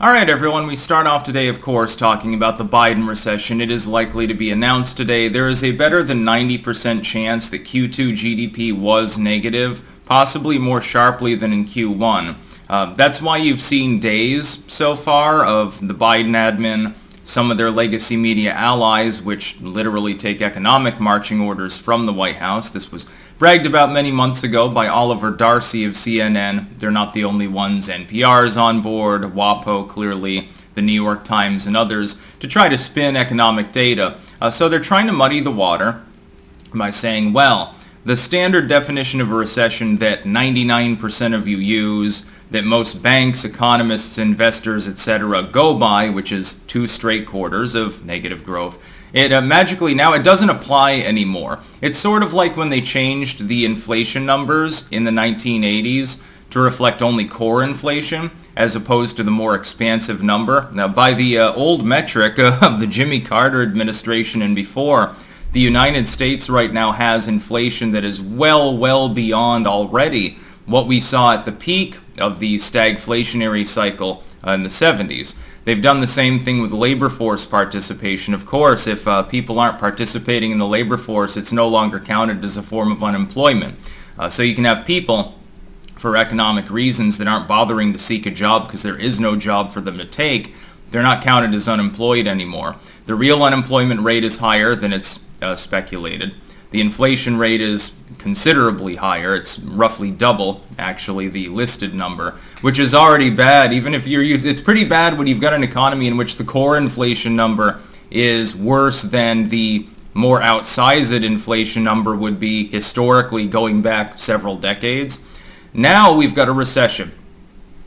Alright everyone, we start off today of course talking about the Biden recession. It is likely to be announced today. There is a better than 90% chance that Q2 GDP was negative, possibly more sharply than in Q1. That's why you've seen days so far of the Biden admin, some of their legacy media allies, which literally take economic marching orders from the White House. This was bragged about many months ago by Oliver Darcy of CNN. They're not the only ones. NPR is on board, WAPO clearly, the New York Times and others, to try to spin economic data. So they're trying to muddy the water by saying, well, the standard definition of a recession that 99% of you use, that most banks, economists, investors, etc. go by, which is 2 straight quarters of negative growth, it magically now it doesn't apply anymore. It's sort of like when they changed the inflation numbers in the 1980s to reflect only core inflation as opposed to the more expansive number. Now, by the old metric of the Jimmy Carter administration and before, the United States right now has inflation that is well beyond already what we saw at the peak of the stagflationary cycle in the 70s. They've done the same thing with labor force participation. Of course, if people aren't participating in the labor force, it's no longer counted as a form of unemployment. So you can have people, for economic reasons, that aren't bothering to seek a job because there is no job for them to take. They're not counted as unemployed anymore. The real unemployment rate is higher than it's speculated. The inflation rate is considerably higher. It's roughly double, actually, the listed number, which is already bad. Even if you're used, it's pretty bad when you've got an economy in which the core inflation number is worse than the more outsized inflation number would be historically going back several decades. Now we've got a recession.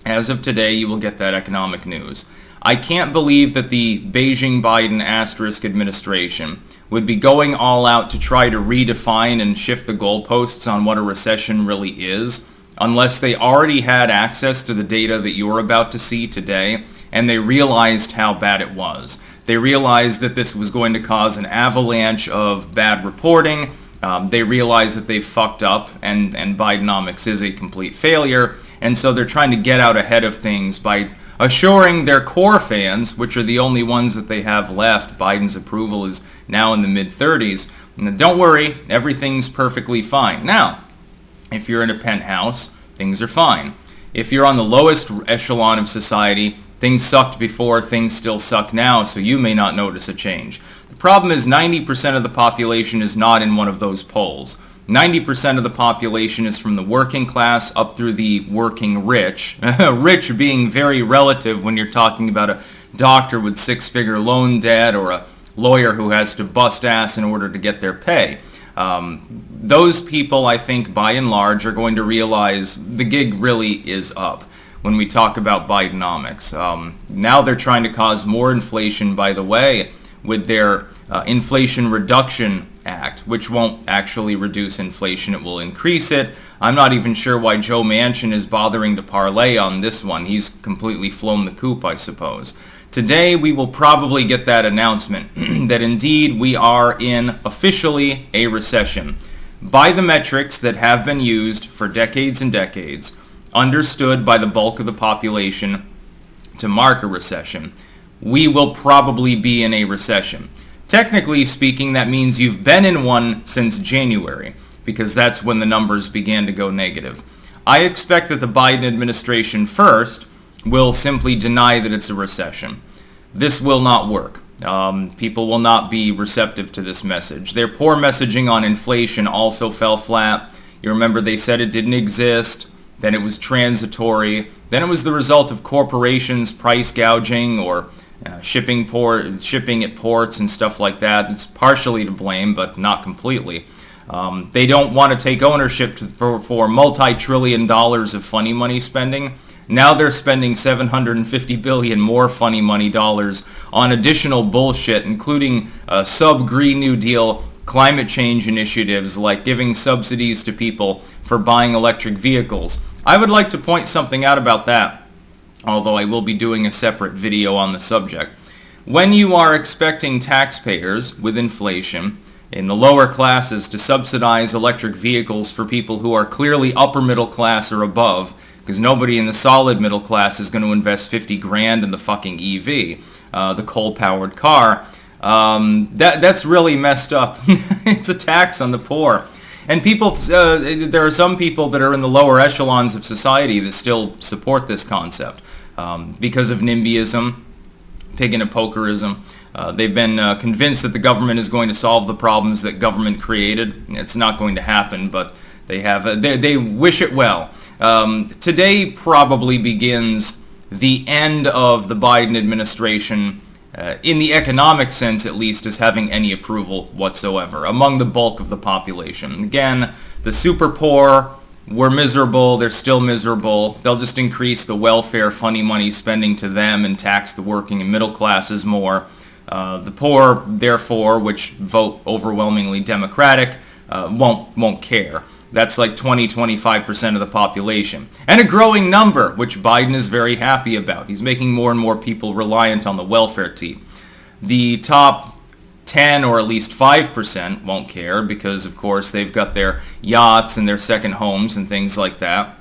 As of today, you will get that economic news. I can't believe that the Beijing-Biden asterisk administration would be going all out to try to redefine and shift the goalposts on what a recession really is, unless they already had access to the data that you're about to see today, and they realized how bad it was. They realized that this was going to cause an avalanche of bad reporting. They realized that they fucked up, and Bidenomics is a complete failure, and so they're trying to get out ahead of things by assuring their core fans, which are the only ones that they have left. Biden's approval is now in the mid-30s. Don't worry, everything's perfectly fine. Now, if you're in a penthouse, things are fine. If you're on the lowest echelon of society, things sucked before, things still suck now, so you may not notice a change. The problem is 90% of the population is not in one of those polls. 90% of the population is from the working class up through the working rich. Rich being very relative when you're talking about a doctor with 6-figure loan debt or a lawyer who has to bust ass in order to get their pay. Those people, I think, by and large, are going to realize the gig really is up when we talk about Bidenomics. Now they're trying to cause more inflation, by the way, with their Inflation Reduction Act, which won't actually reduce inflation, it will increase it. I'm not even sure why Joe Manchin is bothering to parlay on this one. He's completely flown the coop, I suppose. Today we will probably get that announcement that indeed we are in officially a recession. By the metrics that have been used for decades and decades, understood by the bulk of the population to mark a recession, we will probably be in a recession. Technically speaking, that means you've been in one since January, because that's when the numbers began to go negative. I expect that the Biden administration first will simply deny that it's a recession. This will not work. People will not be receptive to this message. Their poor messaging on inflation also fell flat. You remember they said it didn't exist, then it was transitory, then it was the result of corporations price gouging or shipping at ports and stuff like that. It's partially to blame, but not completely. They don't want to take ownership for multi-trillion dollars of funny money spending. Now they're spending $750 billion more funny money dollars on additional bullshit, including sub-Green New Deal climate change initiatives like giving subsidies to people for buying electric vehicles. I would like to point something out about that, although I will be doing a separate video on the subject. When you are expecting taxpayers with inflation in the lower classes to subsidize electric vehicles for people who are clearly upper middle class or above, because nobody in the solid middle class is going to invest 50 grand in the fucking EV, the coal-powered car. That's really messed up. It's a tax on the poor. And people, there are some people that are in the lower echelons of society that still support this concept because of NIMBYism, pig in a pokerism. They've been convinced that the government is going to solve the problems that government created. It's not going to happen, but they wish it well. Today probably begins the end of the Biden administration, in the economic sense at least, as having any approval whatsoever among the bulk of the population. Again, the super poor were miserable. They're still miserable. They'll just increase the welfare funny money spending to them and tax the working and middle classes more. The poor, therefore, which vote overwhelmingly Democratic, won't care. That's like 20-25% of the population. And a growing number, which Biden is very happy about. He's making more and more people reliant on the welfare state. The top 10 or at least 5% won't care because, of course, they've got their yachts and their second homes and things like that.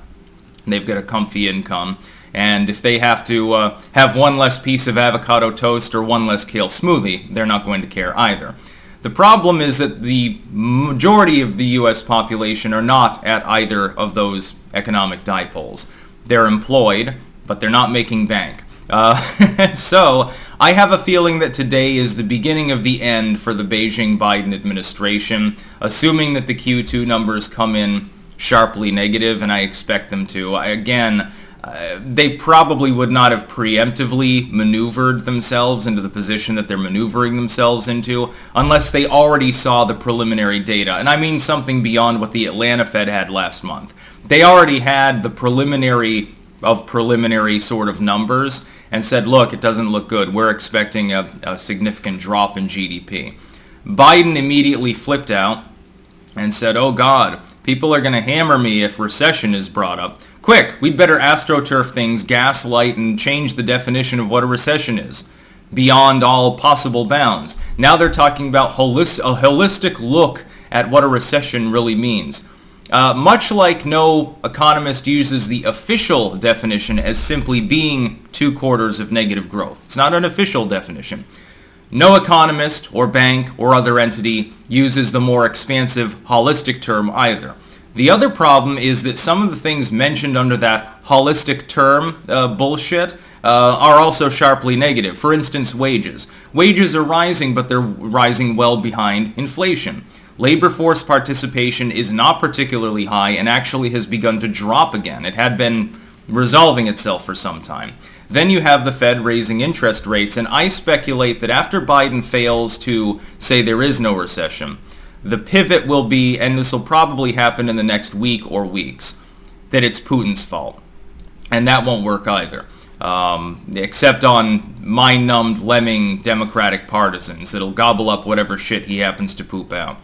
They've got a comfy income. And if they have to have one less piece of avocado toast or one less kale smoothie, they're not going to care either. The problem is that the majority of the U.S. population are not at either of those economic dipoles. They're employed, but they're not making bank. So I have a feeling that today is the beginning of the end for the Beijing-Biden administration, assuming that the Q2 numbers come in sharply negative, and I expect them to. They probably would not have preemptively maneuvered themselves into the position that they're maneuvering themselves into unless they already saw the preliminary data. And I mean something beyond what the Atlanta Fed had last month. They already had the preliminary sort of numbers and said, look, it doesn't look good. We're expecting a significant drop in GDP. Biden immediately flipped out and said, oh God, people are going to hammer me if recession is brought up. Quick, we'd better astroturf things, gaslight, and change the definition of what a recession is beyond all possible bounds. Now they're talking about a holistic look at what a recession really means. Much like no economist uses the official definition as simply being 2 quarters of negative growth. It's not an official definition. No economist or bank or other entity uses the more expansive holistic term either. The other problem is that some of the things mentioned under that holistic term bullshit are also sharply negative. For instance, wages. Wages are rising, but they're rising well behind inflation. Labor force participation is not particularly high and actually has begun to drop again. It had been resolving itself for some time. Then you have the Fed raising interest rates, and I speculate that after Biden fails to say there is no recession, the pivot will be, and this will probably happen in the next week or weeks, that it's Putin's fault. And that won't work either, except on mind-numbed lemming Democratic partisans that'll gobble up whatever shit he happens to poop out.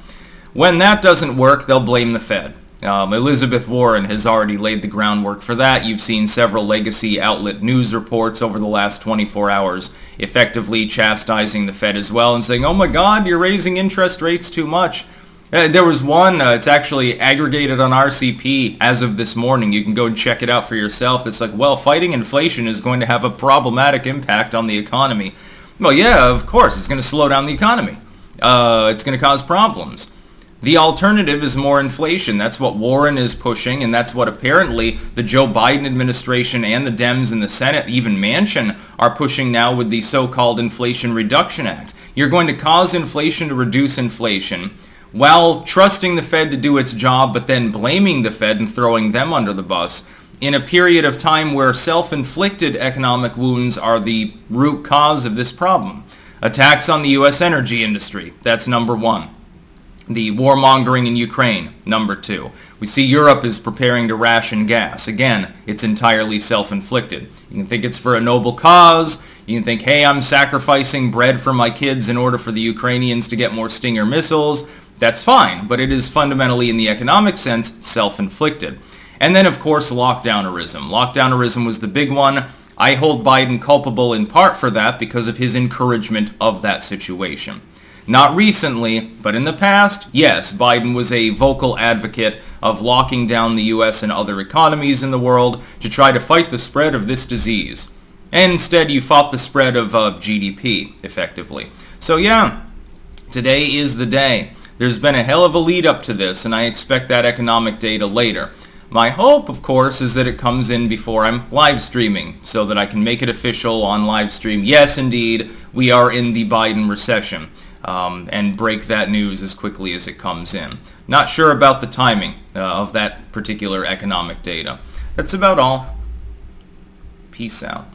When that doesn't work, they'll blame the Fed. Elizabeth Warren has already laid the groundwork for that. You've seen several legacy outlet news reports over the last 24 hours effectively chastising the Fed as well and saying, oh my God, you're raising interest rates too much. There was one, it's actually aggregated on RCP as of this morning. You can go and check it out for yourself. It's like, well, fighting inflation is going to have a problematic impact on the economy. Well, yeah, of course, it's going to slow down the economy. It's going to cause problems. The alternative is more inflation. That's what Warren is pushing, and that's what apparently the Joe Biden administration and the Dems in the Senate, even Manchin, are pushing now with the so-called Inflation Reduction Act. You're going to cause inflation to reduce inflation while trusting the Fed to do its job, but then blaming the Fed and throwing them under the bus in a period of time where self-inflicted economic wounds are the root cause of this problem. Attacks on the U.S. energy industry, that's number one. The warmongering in Ukraine, number 2. We see Europe is preparing to ration gas. Again, it's entirely self-inflicted. You can think it's for a noble cause. You can think, hey, I'm sacrificing bread for my kids in order for the Ukrainians to get more Stinger missiles. That's fine, but it is fundamentally, in the economic sense, self-inflicted. And then, of course, lockdownerism. Lockdownerism was the big one. I hold Biden culpable in part for that because of his encouragement of that situation. Not recently, but in the past, yes, Biden was a vocal advocate of locking down the US and other economies in the world to try to fight the spread of this disease. And instead you fought the spread of GDP, effectively. So yeah, today is the day. There's been a hell of a lead up to this, and I expect that economic data later. My hope, of course, is that it comes in before I'm live streaming, so that I can make it official on live stream. Yes, indeed, we are in the Biden recession, and break that news as quickly as it comes in. Not sure about the timing of that particular economic data. That's about all. Peace out.